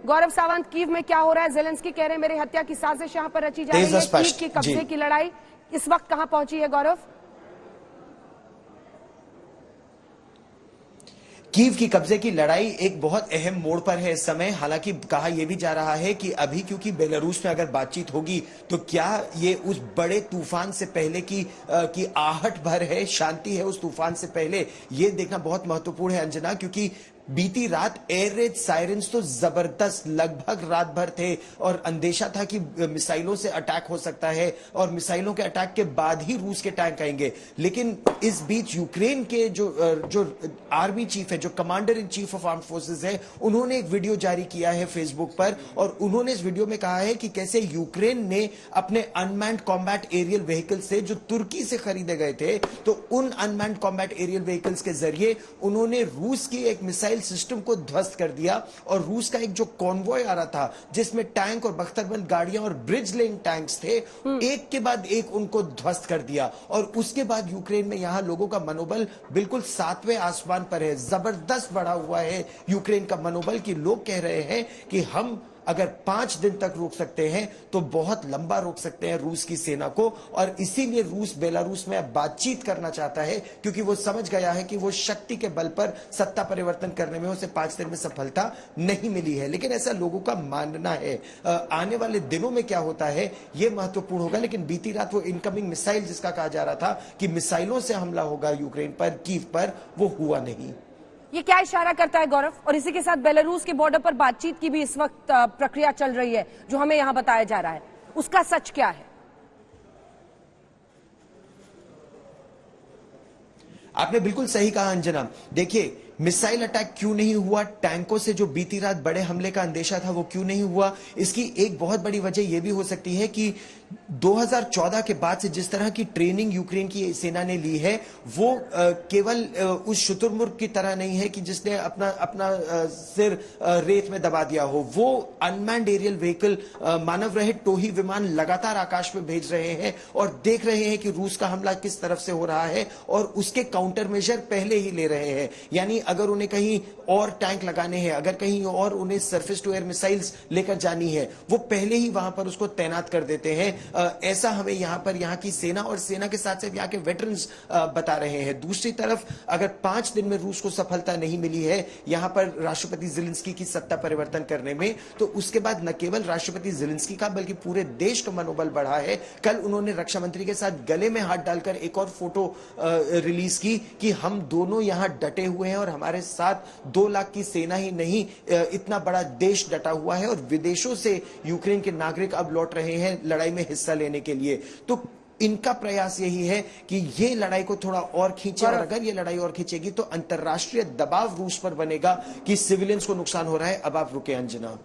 गौरव Sawant, Kyiv में क्या हो रहा है? ज़ेलेंस्की कह रहे हैं मेरी हत्या की साजिश यहां पर रची जा रही है। कीव की कब्जे की लड़ाई इस वक्त कहां पहुंची है गौरव? कीव की कब्जे की लड़ाई एक बहुत अहम मोड़ पर है इस समय। हालांकि कहा यह भी जा रहा है कि अभी क्योंकि बेलारूस में अगर बातचीत होगी तो क्या ये उस बड़े तूफान से पहले की आहट भर है, शांति है उस तूफान से पहले, ये देखना बहुत महत्वपूर्ण है अंजना। क्योंकि बीती रात एयर रेड सायरन्स तो जबरदस्त लगभग रात भर थे और अंदेशा था कि मिसाइलों से अटैक हो सकता है और मिसाइलों के अटैक के बाद ही रूस के टैंक आएंगे। लेकिन इस बीच यूक्रेन के जो आर्मी चीफ है, जो commander in chief of arm forces है, उन्होंने एक वीडियो जारी किया है फेसबुक पर और उन्होंने इस वीडियो में कहा है कि कैसे यूक्रेन ने अपने अनमैन्ड कॉम्बैट एरियल व्हीकल से, जो तुर्की से खरीदे गए थे, तो उन अनमैन्ड कॉम्बैट एरियल व्हीकल्स के जरिए उन्होंने रूस की एक मिसाइल सिस्टम को ध्वस्त कर दिया और रूस का एक जो कॉन्वॉय आ रहा था जिसमें टैंक और बख्तरबंद गाड़ियां और ब्रिज लेइंग टैंक्स थे, एक के बाद एक उनको ध्वस्त कर दिया। और उसके बाद यूक्रेन में यहां लोगों का मनोबल बिल्कुल 7वें आसमान पर है। जबरदस्त बढ़ा हुआ है यूक्रेन का मनोबल कि लोग कह रहे हैं कि हम अगर 5 दिन तक रोक सकते हैं तो बहुत लंबा रोक सकते हैं रूस की सेना को। और इसीलिए रूस बेलारूस में अब बातचीत करना चाहता है क्योंकि वो समझ गया है कि वो शक्ति के बल पर सत्ता परिवर्तन करने में उसे 5 दिन में सफलता नहीं मिली है। लेकिन ऐसा लोगों का मानना है। आने वाले दिनों में क्या होता है यह महत्वपूर्ण होगा। लेकिन बीती रात वो इनकमिंग मिसाइल जिसका कहा जा रहा था कि मिसाइलों से हमला होगा यूक्रेन पर, कीव पर, वो हुआ नहीं। ये क्या इशारा करता है गौरव? और इसी के साथ बेलारूस के बॉर्डर पर बातचीत की भी इस वक्त प्रक्रिया चल रही है जो हमें यहां बताया जा रहा है, उसका सच क्या है? आपने बिल्कुल सही कहा अंजना। देखिए, मिसाइल अटैक क्यों नहीं हुआ, टैंकों से जो बीती रात बड़े हमले का अंदेशा था वो क्यों नहीं हुआ, इसकी एक बहुत बड़ी वजह यह भी हो सकती है कि 2014 के बाद से जिस तरह की ट्रेनिंग यूक्रेन की सेना ने ली है वो केवल उस शुतुरमुर्ग की तरह नहीं है कि जिसने अपना सिर रेत में दबा दिया हो। वो अनमैन्ड एरियल व्हीकल, मानव रहित टोही विमान लगातार आकाश में भेज रहे हैं और देख रहे हैं कि रूस का हमला किस तरफ से हो रहा है और उसके काउंटर मेजर पहले ही ले रहे हैं। यानी अगर उन्हें कहीं और टैंक लगाने हैं, अगर कहीं और उन्हें सरफेस टू एयर मिसाइल्स लेकर जानी है, वो पहले ही वहां पर उसको तैनात कर देते हैं। ऐसा हमें यहाँ की सेना और सेना के साथ साथ यहाँ के वेटरन्स बता रहे हैं। दूसरी तरफ अगर 5 दिन में रूस को सफलता नहीं मिली है यहाँ पर राष्ट्रपति ज़ेलेंस्की की सत्ता परिवर्तन करने में, तो उसके बाद न केवल राष्ट्रपति ज़ेलेंस्की का बल्कि पूरे देश का मनोबल बढ़ा है। कल उन्होंने रक्षा मंत्री के साथ गले में हाथ डालकर एक और फोटो रिलीज की कि हम दोनों यहाँ डटे हुए हैं और हमारे साथ 2 लाख की सेना ही नहीं, इतना बड़ा देश डटा हुआ है और विदेशों से यूक्रेन के नागरिक अब लौट रहे हैं लड़ाई में हिस्सा लेने के लिए। तो इनका प्रयास यही है कि ये लड़ाई को थोड़ा और खींचे और अगर ये लड़ाई और खींचेगी तो अंतरराष्ट्रीय दबाव रूस पर बनेगा कि सिविलियंस को नुकसान हो रहा है। अब आप रुके अंजना।